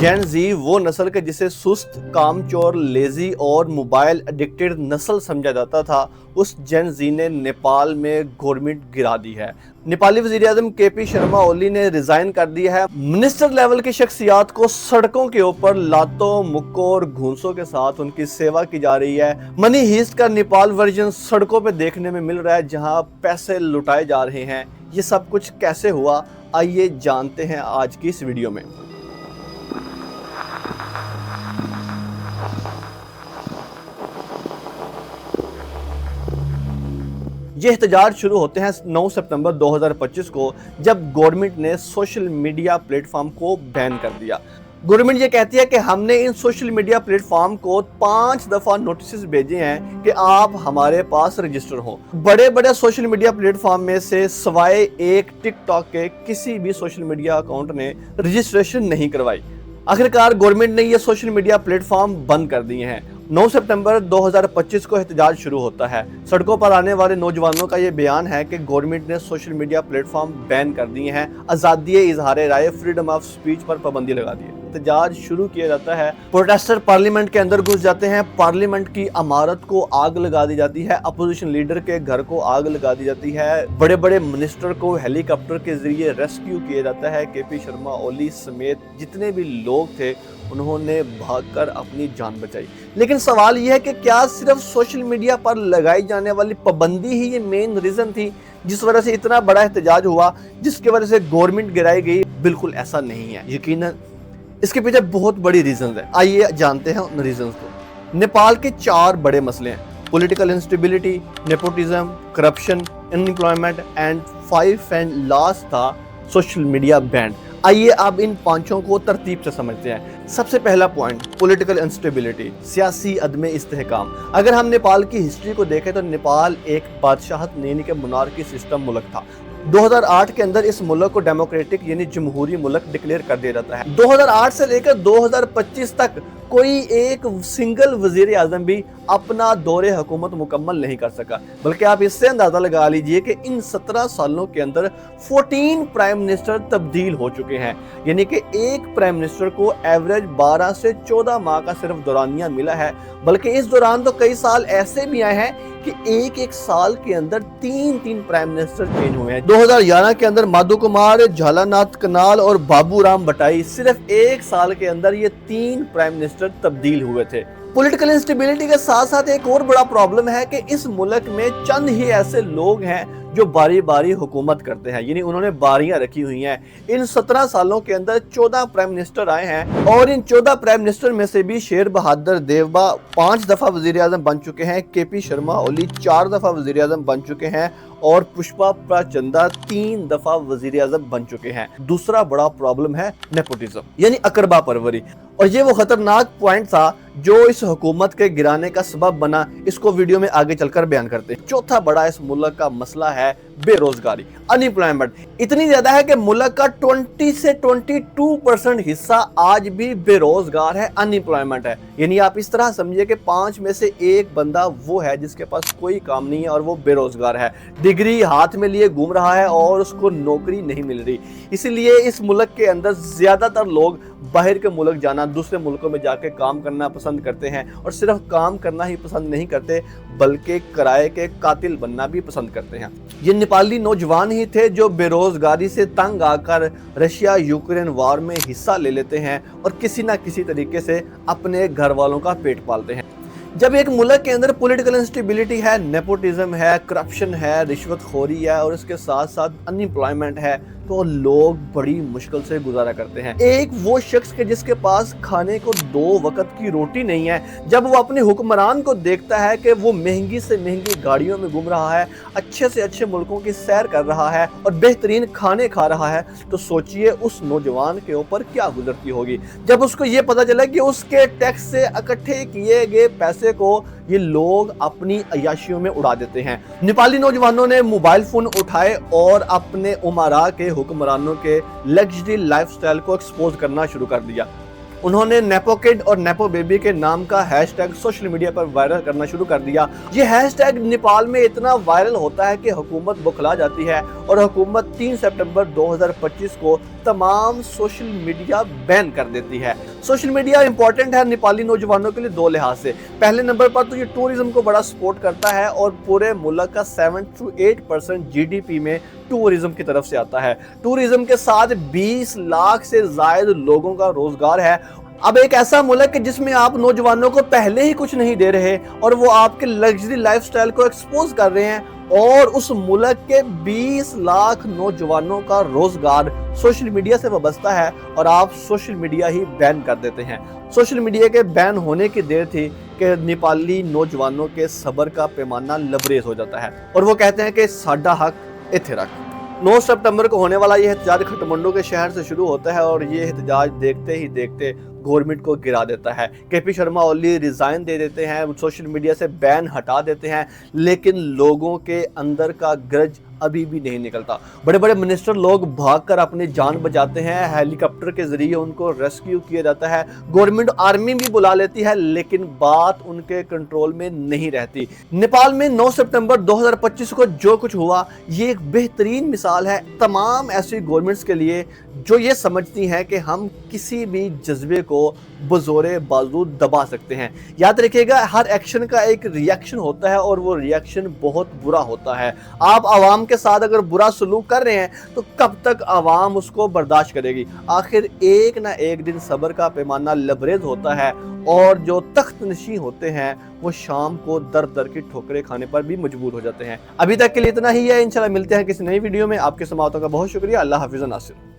जेन जी वो नस्ल के जिसे सुस्त, कामचोर, लेजी और मोबाइल एडिक्टेड नस्ल समझा जाता था, उस जेन जी ने नेपाल में गवर्नमेंट गिरा दी है। नेपाली वज़ीर-ए-आज़म केपी शर्मा ओली ने रिजाइन कर दिया है। मिनिस्टर लेवल की शख्सियात को सड़कों के ऊपर लातों, मुक्कों और घूंसों के साथ उनकी सेवा की जा रही है। मनी हीस्ट का नेपाल वर्जन सड़कों पे देखने में मिल रहा है, जहां पैसे लुटाए जा रहे हैं। ये सब कुछ कैसे हुआ, आइए जानते हैं आज की इस वीडियो में। ये एहतजाज शुरू होते हैं 9 सितंबर 2025 को, जब गवर्नमेंट ने सोशल मीडिया प्लेटफॉर्म को बैन कर दिया। गवर्नमेंट ये कहती है कि हमने इन सोशल मीडिया प्लेटफॉर्म को 5 दफा नोटिस भेजे हैं कि आप हमारे पास रजिस्टर हो। बड़े बड़े सोशल मीडिया प्लेटफॉर्म में से सिवाय एक टिकटॉक के किसी भी सोशल मीडिया अकाउंट ने रजिस्ट्रेशन नहीं करवाई। आखिरकार गवर्नमेंट ने ये सोशल मीडिया प्लेटफॉर्म बंद कर दिए हैं। 9 सितंबर 2025 को एहतजाज शुरू होता है। सड़कों पर आने वाले नौजवानों का ये बयान है कि गवर्नमेंट ने सोशल मीडिया प्लेटफॉर्म बैन कर दिए हैं, आज़ादी इजहार राय, फ्रीडम ऑफ स्पीच पर पाबंदी लगा दी है। एहतजाज शुरू किया जाता है। प्रोटेस्टर पार्लियामेंट के अंदर घुस जाते हैं। पार्लियामेंट की इमारत को आग लगा दी जाती है। अपोजिशन लीडर के घर को आग लगा दी जाती है। बड़े बड़े मिनिस्टर को हेलीकॉप्टर के जरिए रेस्क्यू किया जाता है। केपी शर्मा ओली समेत जितने भी लोग थे उन्होंने भागकर अपनी जान बचाई। लेकिन सवाल यह है कि क्या सिर्फ सोशल मीडिया पर लगाई जाने वाली पाबंदी ही ये मेन रीजन थी जिस वजह से इतना बड़ा एहतजाज हुआ, जिसकी वजह से गवर्नमेंट गिराई गई? बिल्कुल ऐसा नहीं है। यकीनन इसके पीछे बहुत बड़ी रीजन है। आइए जानते हैं उन रीजन को। नेपाल के 4 बड़े मसले हैं: political instability, nepotism, corruption, unemployment and 5 and last था सोशल मीडिया बैन। आइए अब इन 5 को तरतीब से समझते हैं। सबसे पहला पॉइंट, पॉलिटिकल इंस्टेबिलिटी, सियासी अदम इस्तेहकाम। अगर हम नेपाल की हिस्ट्री को देखें तो नेपाल एक बादशाहत यानी कि मोनार्की सिस्टम मुल्क था। 2008 के अंदर इस मुल्क को डेमोक्रेटिक यानी जमहूरी मुल्क डिक्लेयर कर दिया जाता है। 2008 से लेकर 2025 तक कोई एक सिंगल वजीर आजम भी अपना दौरे हुकूमत मुकम्मल नहीं कर सका। बल्कि आप इससे अंदाजा लगा लीजिए कि इन 17 सालों के अंदर 14 प्राइम मिनिस्टर तब्दील हो चुके हैं। यानी कि एक प्राइम मिनिस्टर को एवरेज 12 से 14 माह का सिर्फ दौरानिया मिला है। बल्कि इस दौरान तो कई साल ऐसे भी आए हैं कि एक साल के अंदर 3 प्राइम मिनिस्टर चेंज हुए हैं। 2011 के अंदर माधव कुमार, झालानाथ कनाल और बाबू राम भट्टाई, सिर्फ एक साल के अंदर ये 3 प्राइम मिनिस्टर तब्दील हुए थे। पॉलिटिकल इंस्टेबिलिटी के साथ साथ एक और बड़ा प्रॉब्लम है कि इस मुल्क में चंद ही ऐसे लोग हैं जो बारी बारी हुकूमत करते हैं, यानी उन्होंने बारियां रखी हुई हैं। इन 17 सालों के अंदर 14 प्राइम मिनिस्टर आए हैं और इन 14 प्राइम मिनिस्टर में से भी शेर बहादुर देवबा 5 दफा वजीर आजम बन चुके हैं, केपी शर्मा ओली 4 दफा वजीर आजम बन चुके हैं और पुष्पा प्रचंदा 3 दफा वजीर आजम बन चुके हैं। दूसरा बड़ा प्रॉब्लम है नेपोटिज्म यानी अकरबा परवरी, और ये वो खतरनाक पॉइंट था जो इस हुकूमत के गिराने का सबब बना। इसको वीडियो में आगे चलकर बयान करते हैं। चौथा बड़ा इस मुल्क का मसला है बेरोजगारी, अनएम्प्लॉयमेंट। इतनी ज्यादा है कि मुल्क का 20 से 22% हिस्सा आज भी बेरोजगार है, अनएम्प्लॉयमेंट है। यानी आप इस तरह समझिए कि 5 में से 1 बंदा वो है जिसके पास कोई काम नहीं है और वो बेरोजगार है, डिग्री हाथ में लिए घूम रहा है और उसको नौकरी नहीं मिल रही। इसीलिए इस मुल्क के अंदर ज्यादातर लोग बाहर के मुल्क जाना, दूसरे मुल्कों में जाके काम करना पसंद करते हैं, और सिर्फ काम करना ही पसंद नहीं करते बल्कि किराए के कातिल बनना भी पसंद करते हैं। ये नेपाली नौजवान ही थे जो बेरोजगारी से तंग आकर रशिया यूक्रेन वार में हिस्सा ले लेते हैं और किसी ना किसी तरीके से अपने घर वालों का पेट पालते हैं। जब एक मुल्क के अंदर पॉलिटिकल इंस्टेबिलिटी है, नेपोटिज्म है, करप्शन है, रिश्वतखोरी है और इसके साथ साथ अनएम्प्लॉयमेंट है, तो लोग बड़ी मुश्किल से गुजारा करते हैं। एक वो शख्स के जिसके पास खाने को 2 वक्त की रोटी नहीं है, जब वो अपने हुक्मरान को देखता है कि वो महंगी से महंगी गाड़ियों में घूम रहा है, अच्छे से अच्छे मुल्कों की सैर कर रहा है और बेहतरीन खाने खा रहा है, तो सोचिए उस नौजवान के ऊपर क्या गुजरती होगी जब उसको ये पता चला कि उसके टैक्स से इकट्ठे किए गए पैसे को ये लोग अपनी अय्याशियों में उड़ा देते हैं। नेपाली नौजवानों ने मोबाइल फोन उठाए और अपने उमरा के हुक्मरानों के लग्जरी लाइफस्टाइल को एक्सपोज करना शुरू कर दिया। उन्होंने नेपो किड और नेपो बेबी के नाम का हैशटैग सोशल मीडिया पर वायरल करना शुरू कर दिया। ये हैशटैग नेपाल में इतना वायरल होता है कि हुकूमत बौखला जाती है और हुकूमत 3 सितंबर 2025 को तमाम सोशल मीडिया बैन कर देती है। सोशल मीडिया इंपॉर्टेंट है नेपाली नौजवानों के लिए दो लिहाज से। पहले नंबर पर तो ये टूरिज्म को बड़ा सपोर्ट करता है और पूरे मुल्क का 7 to 8% जीडीपी में टूरिज्म की तरफ से आता है। टूरिज्म के साथ 20 लाख से ज्यादा लोगों का रोजगार है। अब एक ऐसा मुल्क है जिसमें आप नौजवानों को पहले ही कुछ नहीं दे रहे और वो आपके लग्जरी लाइफस्टाइल को एक्सपोज कर रहे हैं, और उस मुल्क के 20 लाख नौजवानों का रोजगार सोशल मीडिया से वाबस्ता है और आप सोशल मीडिया ही बैन कर देते हैं। सोशल मीडिया के बैन होने की देर थी कि नेपाली नौजवानों के सब्र का पैमाना लबरेज हो जाता है और वो कहते हैं कि साडा हक इत्थे रख। 9 सितंबर को होने वाला ये एहतजाज काठमांडू के शहर से शुरू होता है और ये एहतजाज देखते ही देखते गवर्नमेंट को गिरा देता है। केपी शर्मा ओली रिजाइन दे देते हैं, सोशल मीडिया से बैन हटा देते हैं, लेकिन लोगों के अंदर का ग्रज अभी भी नहीं निकलता। बड़े बड़े मिनिस्टर लोग भागकर अपनी जान बचाते हैं, हेलीकॉप्टर के जरिए उनको रेस्क्यू किया जाता है, गवर्नमेंट आर्मी भी बुला लेती है, लेकिन बात उनके कंट्रोल में नहीं रहती। नेपाल में 9 सितंबर 2025 को जो कुछ हुआ ये एक बेहतरीन मिसाल है तमाम ऐसी गवर्नमेंट्स के लिए जो ये समझती हैं कि हम किसी भी जज्बे को बजोरे बाजू दबा सकते हैं। याद रखिएगा, हर एक्शन का एक रिएक्शन होता है और वो रिएक्शन बहुत बुरा होता है। आप आवाम के साथ अगर बुरा सलूक कर रहे हैं तो कब तक आवाम उसको बर्दाश्त करेगी। आखिर एक ना एक दिन सब्र का पैमाना लबरेज होता है और जो तख्त नशी होते हैं वो शाम को दर दर की ठोकरें खाने पर भी मजबूर हो जाते हैं। अभी तक के लिए इतना ही है, इंशाल्लाह मिलते हैं किसी नई वीडियो में। आपके समाअतों का बहुत शुक्रिया। अल्लाह हाफिज़ नासिर।